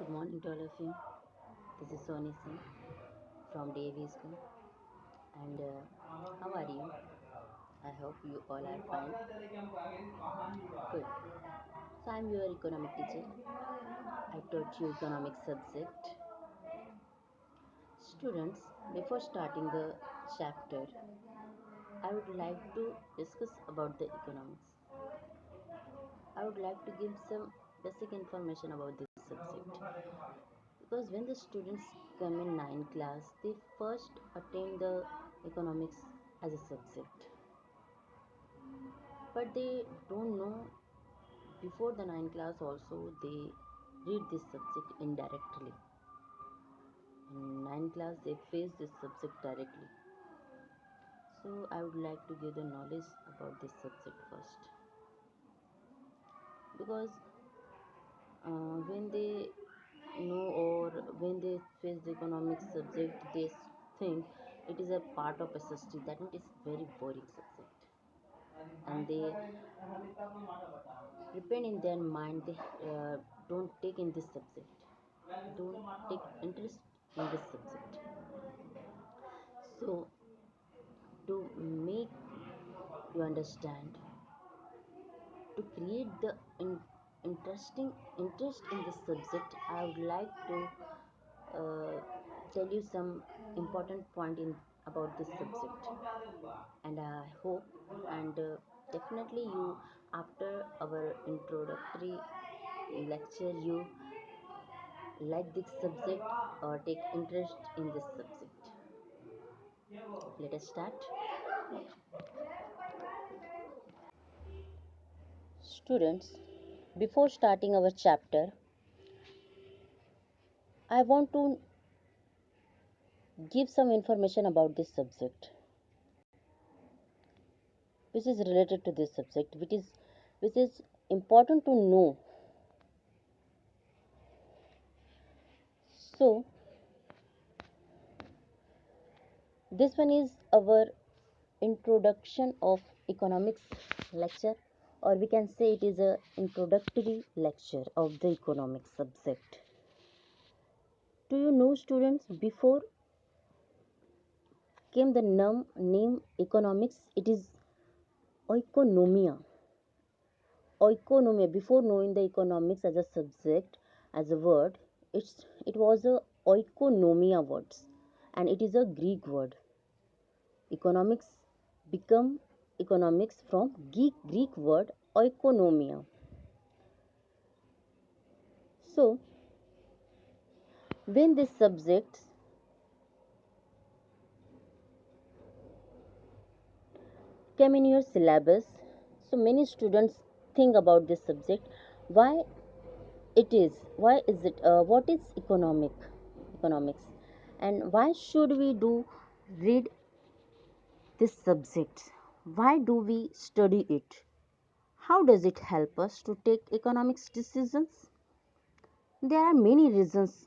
Good morning to all of you. This is Soni Singh from DAV School. And how are you? I hope you all are fine. Good. So I'm your economic teacher. I taught you economic subject. Students, before starting the chapter, I would like to discuss about the economics. I would like to give some basic information about this subject. Because when the students come in 9th class, they first attain the economics as a subject, but they don't know before the 9th class also they read this subject indirectly. In 9th class they face this subject directly. So I would like to give the knowledge about this subject first, because when they know or when they face the economics subject, they think it is a part of SST, that means it's very boring subject, and they depend in their mind, they don't take in this subject, don't take interest in this subject. So to make you understand, to create the interesting interest in this subject, I would like to uh, tell you some important point in about this subject. And I hope, and definitely you, after our introductory lecture, you like this subject or take interest in this subject. Let us start. Students, before starting our chapter, I want to give some information about this subject which is related to this subject, which is important to know. So this one is our introduction of economics lecture, or we can say it is a introductory lecture of the economics subject. Do you know, students, before came the name economics, it is oikonomia. Oikonomia, before knowing the economics as a subject, as a word, it was a oikonomia words, and it is a Greek word. Economics become economics from Greek word oikonomia. So when this subject came in your syllabus, so many students think about this subject. Why why is it what is economics, and why should we do read this subject? Why do we study it? How does it help us to take economics decisions? There are many reasons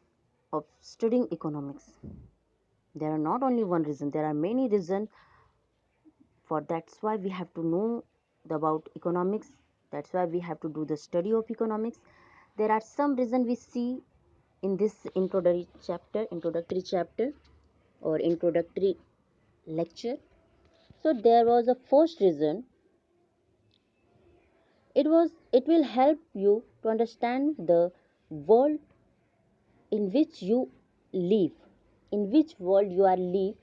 of studying economics. There are not only one reason, there are many reasons for. That's why we have to know about economics. That's why we have to do the study of economics. There are some reasons we see in this introductory chapter or introductory lecture. So there was a first reason. It will help you to understand the world in which you live, in which world you are live.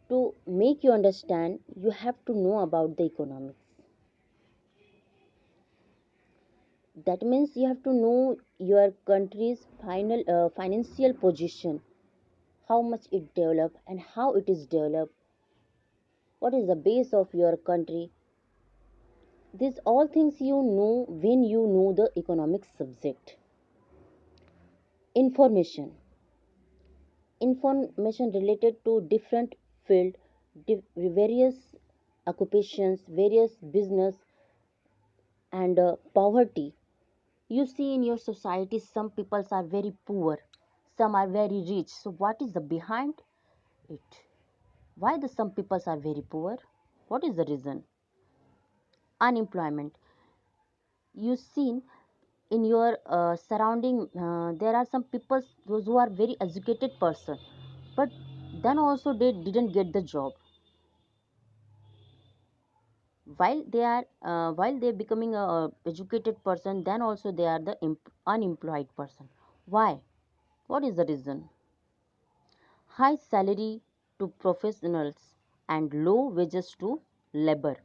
To make you understand, you have to know about the economics. That means you have to know your country's financial position, how much it developed and how it is developed, what is the base of your country. These all things you know when you know the economics subject. Information related to different field, various occupations, various business, and poverty. You see in your society, some people are very poor, some are very rich. So what is the behind it? Why the some people are very poor? What is the reason? Unemployment. You seen in your surrounding there are some people those who are very educated person, but then also they didn't get the job while they're becoming a educated person, then also they are the unemployed person. Why? What is the reason? High salary to professionals and low wages to labor.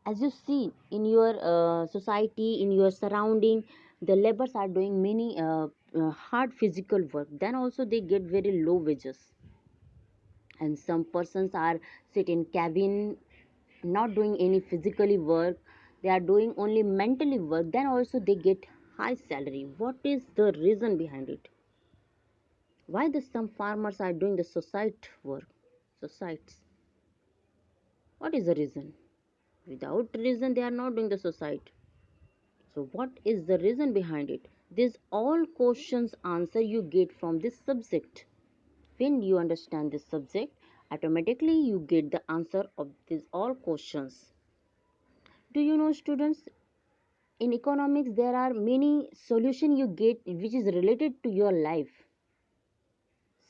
As you see in your society, in your surrounding, the laborers are doing many hard physical work, then also they get very low wages. And some persons are sit in cabin, not doing any physically work, they are doing only mentally work, then also they get high salary. What is the reason behind it? Why the some farmers are doing the society work, societies? What is the reason? Without reason they are not doing the society. So what is the reason behind it? These all questions answer you get from this subject. When you understand this subject, automatically you get the answer of these all questions. Do you know, students, in economics there are many solution you get which is related to your life.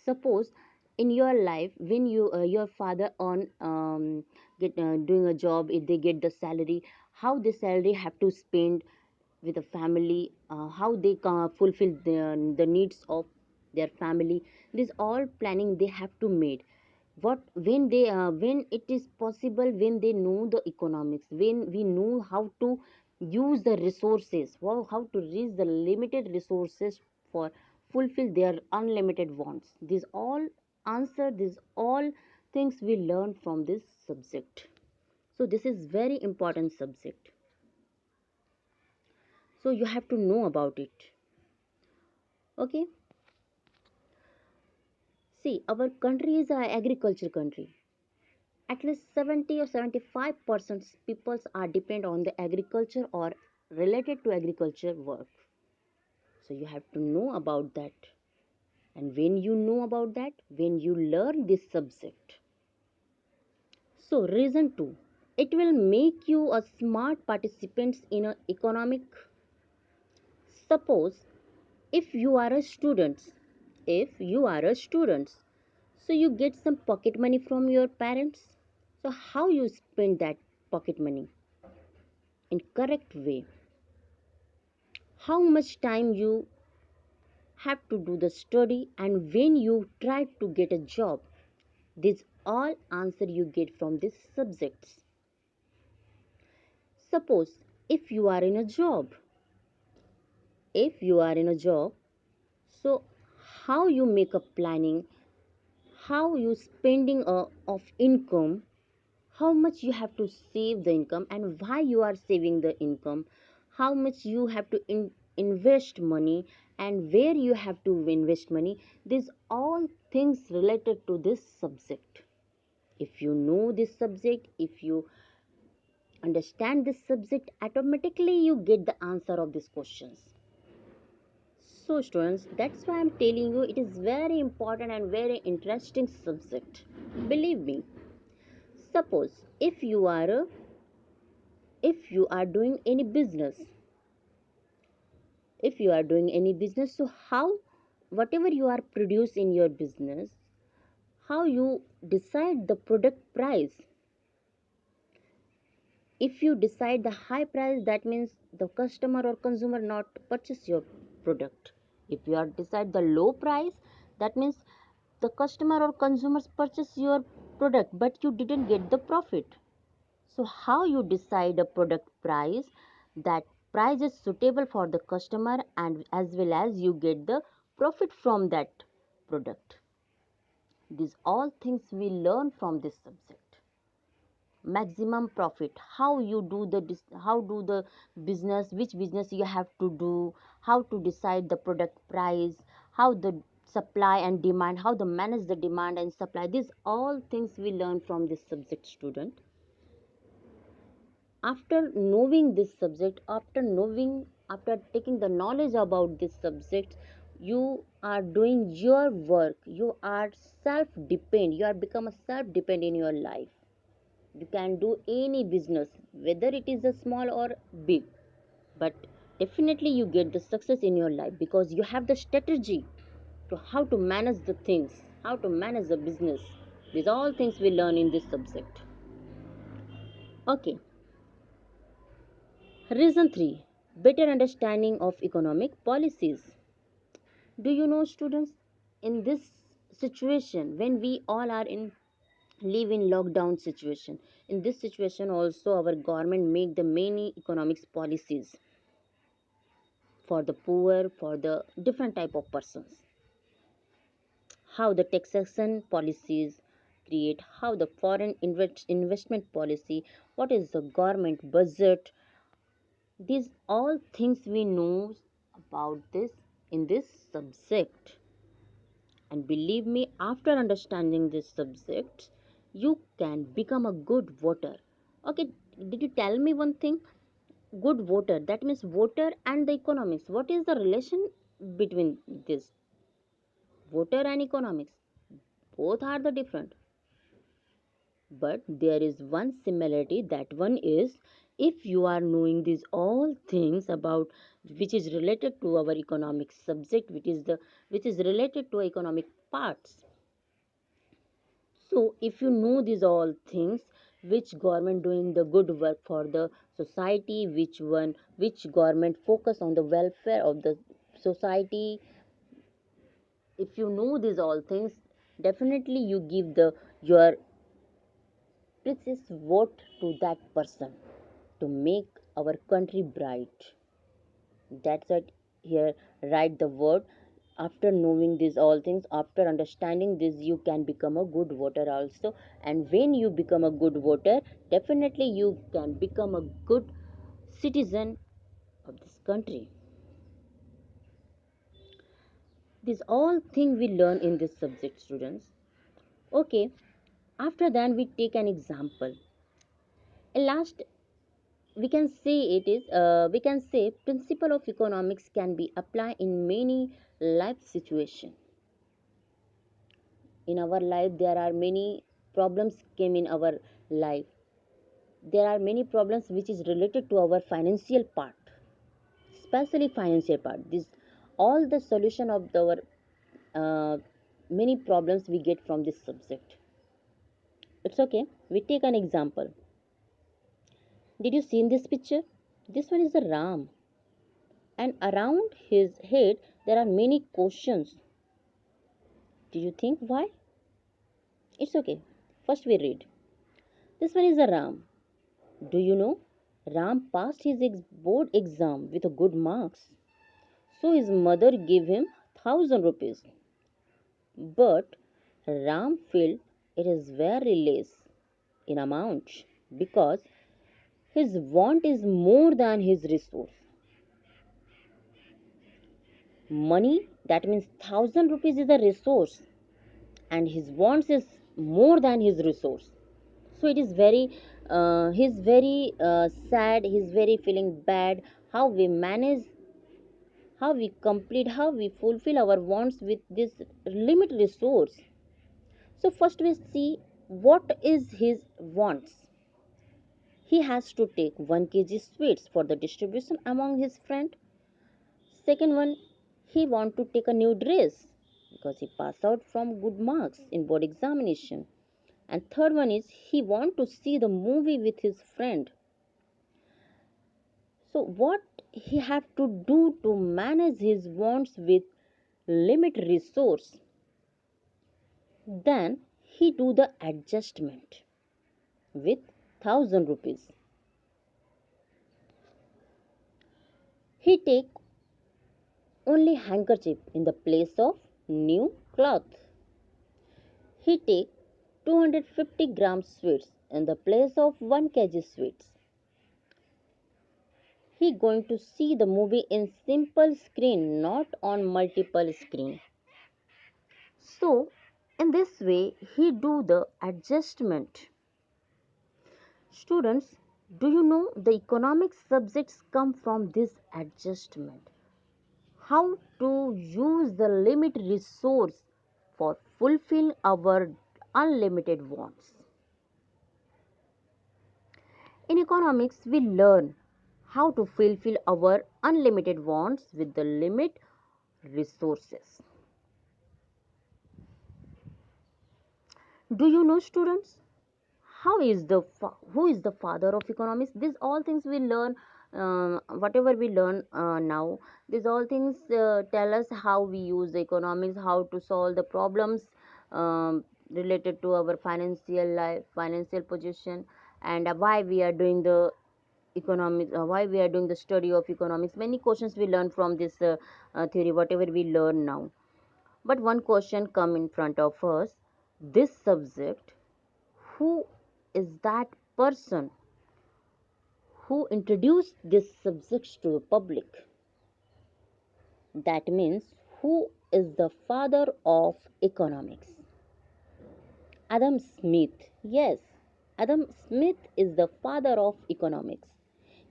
Suppose in your life when your father on get doing a job, if they get the salary, how the salary have to spend with the family, how they fulfill the needs of their family. This all planning they have to made. What when they when it is possible, when they know the economics, when we know how to use the resources, how to reach the limited resources for fulfill their unlimited wants. These all answer, these all things we learn from this subject. So this is very important subject, so you have to know about it. Okay. See, our country is an agriculture country. At least 70 or 75% people are depend on the agriculture or related to agriculture work. So you have to know about that. And when you know about that, when you learn this subject. So reason 2, it will make you a smart participant in a economic. Suppose if you are a student, so you get some pocket money from your parents. So how you spend that pocket money in correct way? How much time you have to do the study, and when you try to get a job? These all answer you get from these subjects. Suppose if you are in a job, if you are in a job, so how you make a planning, how you spending of income, how much you have to save the income, and why you are saving the income, how much you have to invest money, and where you have to invest money. These all things related to this subject. If you know this subject, if you understand this subject, automatically you get the answer of these questions. So students, that's why I'm telling you it is very important and very interesting subject. Believe me. Suppose if you are doing any business, so how whatever you are produce in your business, how you decide the product price? If you decide the high price, that means the customer or consumer not purchase your product. If you are decide the low price, that means the customer or consumers purchase your product but you didn't get the profit. So how you decide a product price, that price is suitable for the customer and as well as you get the profit from that product? These all things we learn from this subject. Maximum profit, how you do the how do the business, which business you have to do, how to decide the product price, how the supply and demand, how to manage the demand and supply. These all things we learn from this subject, student. After knowing this subject, after taking the knowledge about this subject, you are doing your work, you are self depend, you are become a self depend in your life. You can do any business, whether it is a small or big. but definitely you get the success in your life because you have the strategy to how to manage the things, how to manage the business. These all things we learn in this subject. Okay, reason 3, better understanding of economic policies. Do you know, students, in this situation when we all are in live in lockdown situation, in this situation also our government make the many economics policies for the poor, for the different type of persons, how the taxation policies create, how the foreign investment policy, what is the government budget. These all things we know about this in this subject. And believe me, after understanding this subject, you can become a good voter. Okay, did you tell me one thing? Good voter, that means voter and the economics. What is the relation between this voter and economics? Both are the different, but there is one similarity. That one is, if you are knowing these all things about which is related to our economic subject, which is related to economic parts. So if you know these all things, which government doing the good work for the society, which government focus on the welfare of the society, if you know these all things, definitely you give the your precious vote to that person to make our country bright. That's it. Here, write the word. After knowing these all things, after understanding this, you can become a good voter also. And when you become a good voter, definitely you can become a good citizen of this country. These all things we learn in this subject, students. Okay, after that we take an example. And last, we can say principle of economics can be applied in many life situation. In our life there are many problems came in our life. There are many problems which is related to our financial part, especially financial part. This all the solution of our uh, many problems we get from this subject. It's okay, we take an example. Did you see in this picture? This one is a ram, and around his head there are many questions. Do you think why? It's okay, first we read. This one is a ram. Do you know? Ram passed his board exam with a good marks. So his mother gave him 1,000 rupees. But Ram felt it is very less in amount because his want is more than his resource. Money, that means 1,000 rupees is a resource, and his wants is more than his resource. So it is very he's very sad, he's very feeling bad. How we manage, how we complete, how we fulfill our wants with this limited resource. So first we see what is his wants. He has to take 1 kg sweets for the distribution among his friend. Second one, he want to take a new dress because he passed out from good marks in board examination. And third one is he want to see the movie with his friend. So what he have to do to manage his wants with limited resource? Then he do the adjustment with 1,000 rupees. He take only handkerchief in the place of new cloth. He take 250 grams sweets in the place of 1 kg sweets. He going to see the movie in simple screen, not on multiple screen. So in this way he do the adjustment. Students, do you know the economic subjects come from this adjustment? How to use the limited resource for fulfill our unlimited wants. In economics, we learn how to fulfill our unlimited wants with the limit resources. Do you know, students, how is the who is the father of economics? These all things we learn, whatever we learn now, these all things tell us how we use the economics, how to solve the problems related to our financial life, financial position, and why we are doing the economics, why we are doing the study of economics. Many questions we learn from this theory, whatever we learn now. But one question come in front of us: this subject, who is that person who introduced this subject to the public? That means, who is the father of economics? Adam Smith. Yes, Adam Smith is the father of economics.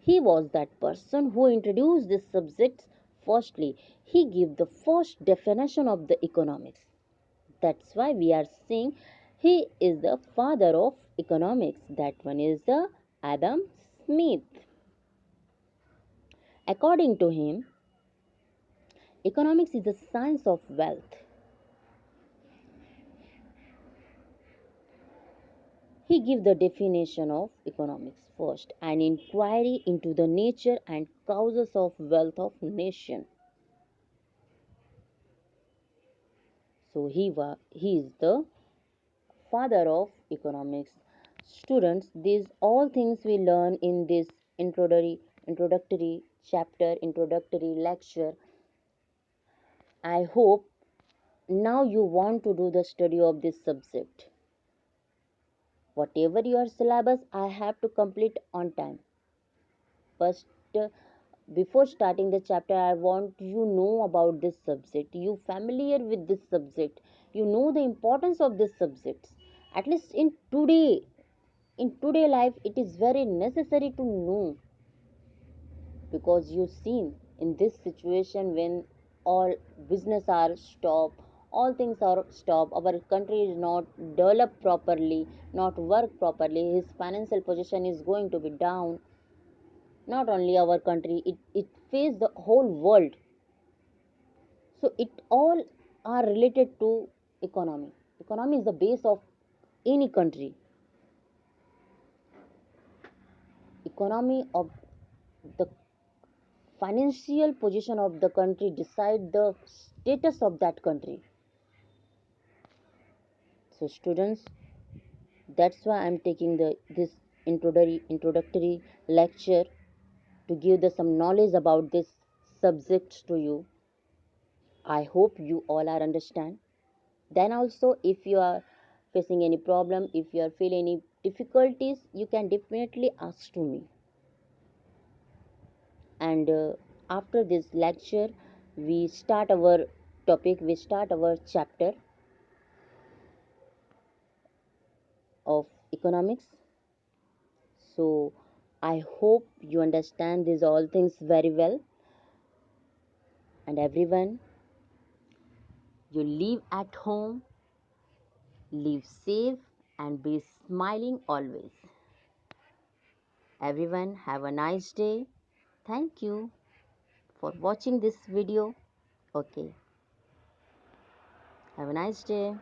He was that person who introduced this subject firstly. He gave the first definition of the economics. That's why we are saying he is the father of economics. That one is the Adam Smith. According to him, economics is the science of wealth. He gives the definition of economics first: an inquiry into the nature and causes of wealth of nation. So he is the father of economics. Students, these all things we learn in this introductory chapter, introductory lecture. I hope now you want to do the study of this subject. Whatever your syllabus, I have to complete on time. First, before starting the chapter, I want you know about this subject. You familiar with this subject. You know the importance of this subject. At least in today life, it is very necessary to know, because you see in this situation when all business are stopped, all things are stopped, our country is not developed properly, not work properly, his financial position is going to be down. Not only our country, it faces the whole world. So it all are related to economy. Economy is the base of any country. Economy of the financial position of the country decide the status of that country. So students, that's why I'm taking this introductory lecture, to give the some knowledge about this subject to you. I hope you all are understand. Then also, if you are facing any problem, if you are feeling any difficulties, you can definitely ask to me. And after this lecture, we start our topic, we start our chapter of economics. So I hope you understand these all things very well. And everyone, you live at home, live safe, and be smiling always. Everyone, have a nice day. Thank you for watching this video. Okay, have a nice day.